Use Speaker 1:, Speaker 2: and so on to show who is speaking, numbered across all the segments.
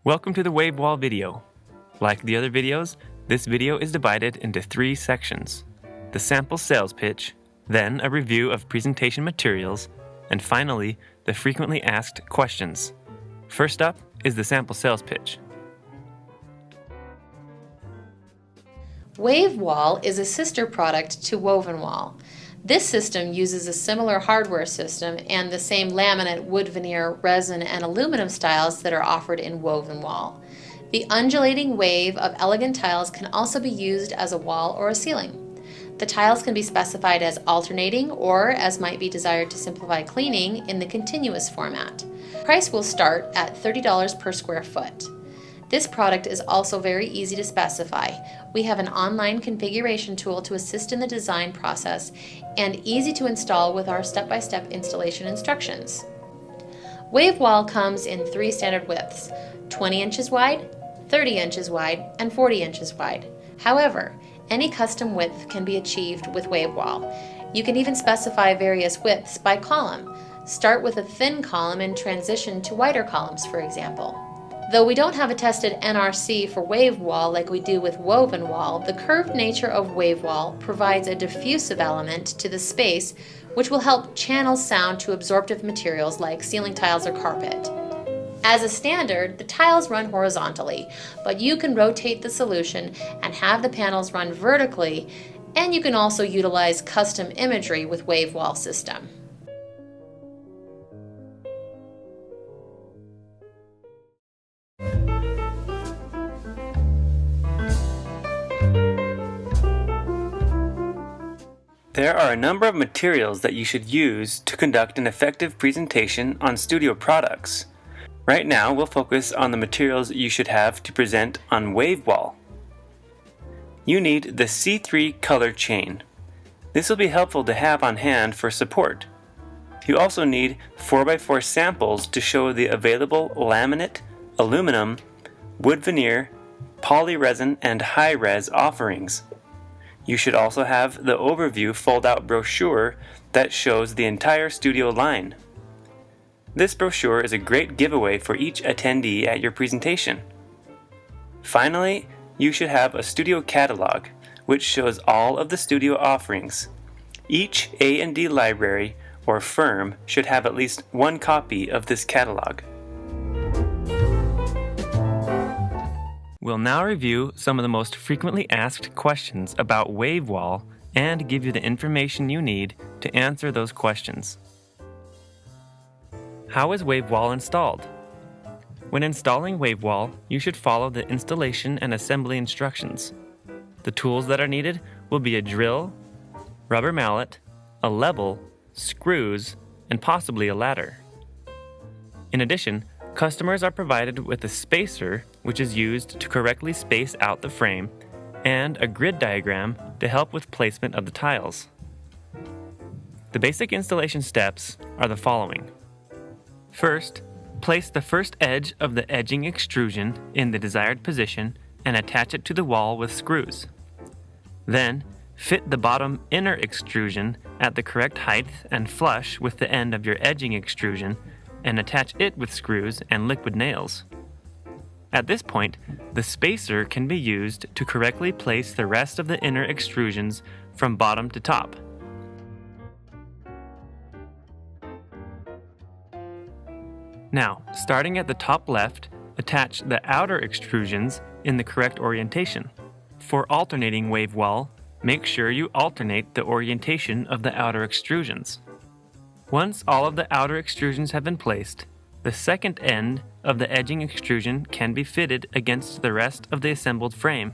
Speaker 1: Welcome to the wave wall video. Like the other videos, this video is divided into 3 sections: the sample sales pitch, then a review of presentation materials, and finally, the frequently asked questions. First up is the sample sales pitch.
Speaker 2: Wave Wall is a sister product to Woven Wall. This system uses a similar hardware system and the same laminate, wood veneer, resin, and aluminum styles that are offered in Woven Wall. The undulating wave of elegant tiles can also be used as a wall or a ceiling. The tiles can be specified as alternating or, as might be desired to simplify cleaning, in the continuous format. Price will start at $30 per square foot. This product is also very easy to specify. We have an online configuration tool to assist in the design process and easy to install with our step-by-step installation instructions. Wave Wall comes in 3 standard widths: 20 inches wide, 30 inches wide, and 40 inches wide. However, any custom width can be achieved with Wave Wall. You can even specify various widths by column. Start with a thin column and transition to wider columns, for example. Though we don't have a tested NRC for Wave Wall like we do with Woven Wall, the curved nature of Wave Wall provides a diffusive element to the space which will help channel sound to absorptive materials like ceiling tiles or carpet. As a standard, the tiles run horizontally, but you can rotate the solution and have the panels run vertically, and you can also utilize custom imagery with Wave Wall system.
Speaker 1: There are a number of materials that you should use to conduct an effective presentation on studio products. Right now, we'll focus on the materials you should have to present on Wave Wall. You need the C3 color chain. This will be helpful to have on hand for support. You also need 4x4 samples to show the available laminate, aluminum, wood veneer, poly resin, and high-res offerings. You should also have the overview fold-out brochure that shows the entire studio line. This brochure is a great giveaway for each attendee at your presentation. Finally, you should have a studio catalog, which shows all of the studio offerings. Each A&D library or firm should have at least 1 copy of this catalog. We'll now review some of the most frequently asked questions about Wave Wall and give you the information you need to answer those questions. How is Wave Wall installed? When installing Wave Wall, you should follow the installation and assembly instructions. The tools that are needed will be a drill, rubber mallet, a level, screws, and possibly a ladder. In addition, customers are provided with a spacer, which is used to correctly space out the frame, and a grid diagram to help with placement of the tiles. The basic installation steps are the following. First, place the first edge of the edging extrusion in the desired position and attach it to the wall with screws. Then, fit the bottom inner extrusion at the correct height and flush with the end of your edging extrusion and attach it with screws and liquid nails. At this point, the spacer can be used to correctly place the rest of the inner extrusions from bottom to top. Now, starting at the top left, attach the outer extrusions in the correct orientation. For alternating Wave Wall, make sure you alternate the orientation of the outer extrusions. Once all of the outer extrusions have been placed, the second end of the edging extrusion can be fitted against the rest of the assembled frame.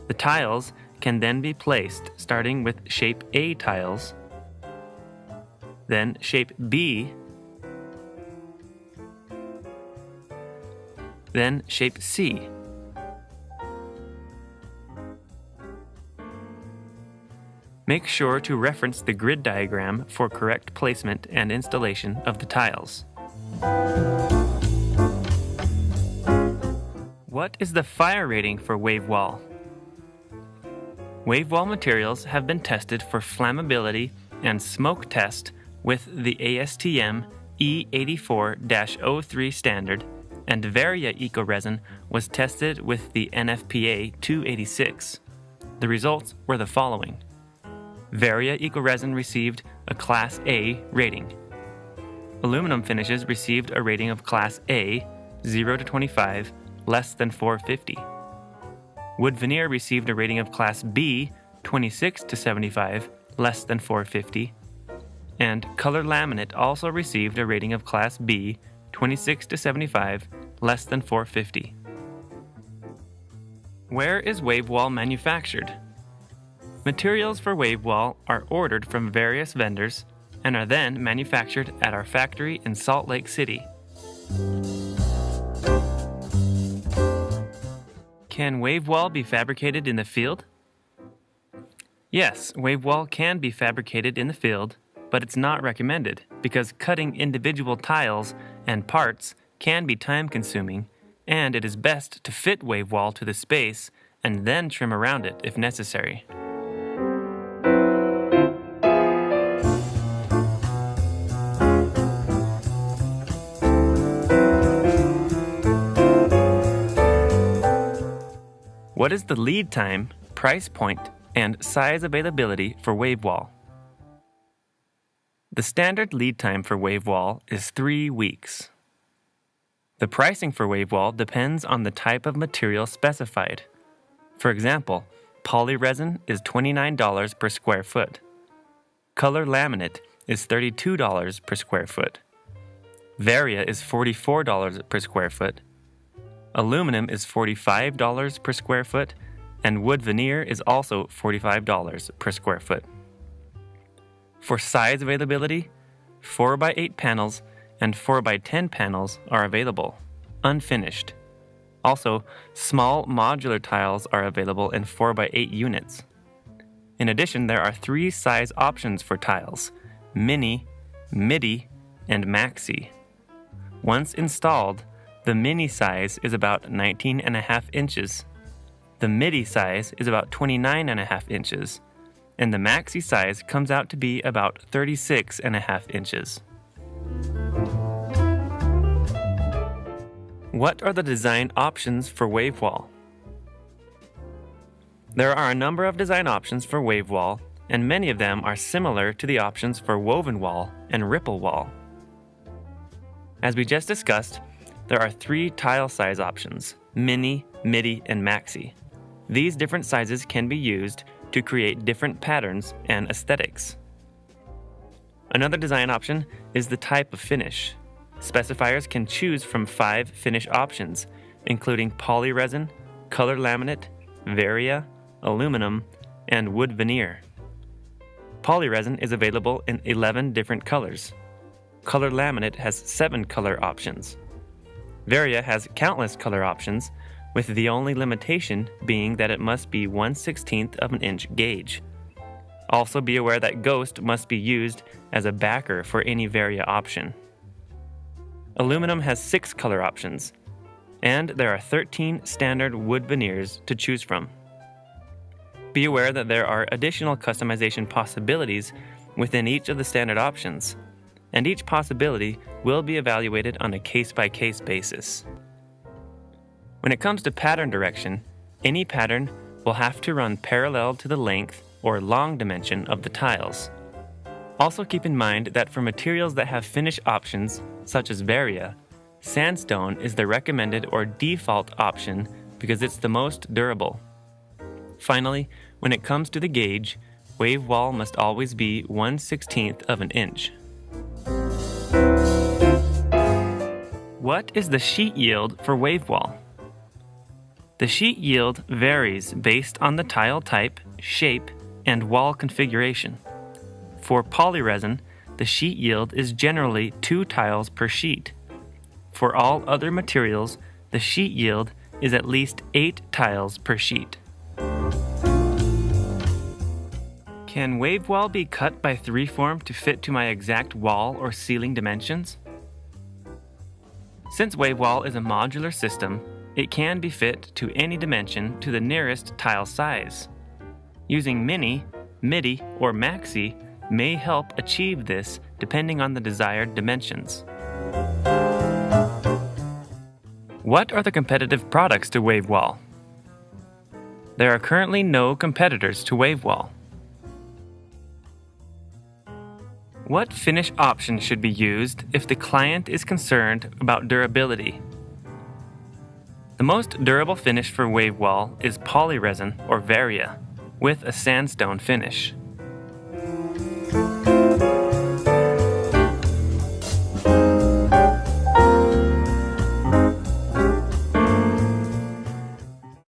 Speaker 1: The tiles can then be placed starting with shape A tiles, then shape B, then shape C. Make sure to reference the grid diagram for correct placement and installation of the tiles. What is the fire rating for Wave Wall? Wave Wall materials have been tested for flammability and smoke test with the ASTM E84-03 standard and Varia Eco Resin was tested with the NFPA 286. The results were the following. Varia Eco Resin received a Class A rating. Aluminum finishes received a rating of Class A, 0 to 25, less than 450. Wood veneer received a rating of Class B, 26 to 75, less than 450. And color laminate also received a rating of Class B, 26 to 75, less than 450. Where is wave wall manufactured? Materials for wave wall are ordered from various vendors and are then manufactured at our factory in Salt Lake City. Can wave wall be fabricated in the field? Yes, wave wall can be fabricated in the field, but it's not recommended because cutting individual tiles and parts can be time-consuming, and it is best to fit wave wall to the space and then trim around it if necessary. What is the lead time, price point, and size availability for wave wall? The standard lead time for wave wall is 3 weeks. The pricing for wave wall depends on the type of material specified. For example, poly resin is $29 per square foot. Color laminate is $32 per square foot. Varia is $44 per square foot. Aluminum is $45 per square foot, and wood veneer is also $45 per square foot. For size availability, 4x8 panels and 4x10 panels are available, unfinished. Also, small modular tiles are available in 4x8 units. In addition, there are 3 size options for tiles: mini, midi, and maxi. Once installed, the mini size is about 19.5 inches. The midi size is about 29.5 inches. And the maxi size comes out to be about 36.5 inches. What are the design options for wave wall? There are a number of design options for wave wall, and many of them are similar to the options for woven wall and ripple wall. As we just discussed, there are 3 tile size options: mini, midi, and maxi. These different sizes can be used to create different patterns and aesthetics. Another design option is the type of finish. Specifiers can choose from 5 finish options, including poly resin, color laminate, Varia, aluminum, and wood veneer. Poly resin is available in 11 different colors. Color laminate has 7 color options. Varia has countless color options, with the only limitation being that it must be 1/16 of an inch gauge. Also be aware that ghost must be used as a backer for any Varia option. Aluminum has 6 color options, and there are 13 standard wood veneers to choose from. Be aware that there are additional customization possibilities within each of the standard options, and each possibility will be evaluated on a case-by-case basis. When it comes to pattern direction, any pattern will have to run parallel to the length or long dimension of the tiles. Also keep in mind that for materials that have finish options, such as Varia, sandstone is the recommended or default option because it's the most durable. Finally, when it comes to the gauge, wave wall must always be 1/16 of an inch. What is the sheet yield for wave wall? The sheet yield varies based on the tile type, shape, and wall configuration. For poly resin, the sheet yield is generally 2 tiles per sheet. For all other materials, the sheet yield is at least 8 tiles per sheet. Can wave wall be cut by 3-form to fit to my exact wall or ceiling dimensions? Since wave wall is a modular system, it can be fit to any dimension to the nearest tile size. Using mini, midi, or maxi may help achieve this depending on the desired dimensions. What are the competitive products to WaveWall? There are currently no competitors to WaveWall. What finish option should be used if the client is concerned about durability? The most durable finish for WaveWall is polyresin or Varia with a sandstone finish.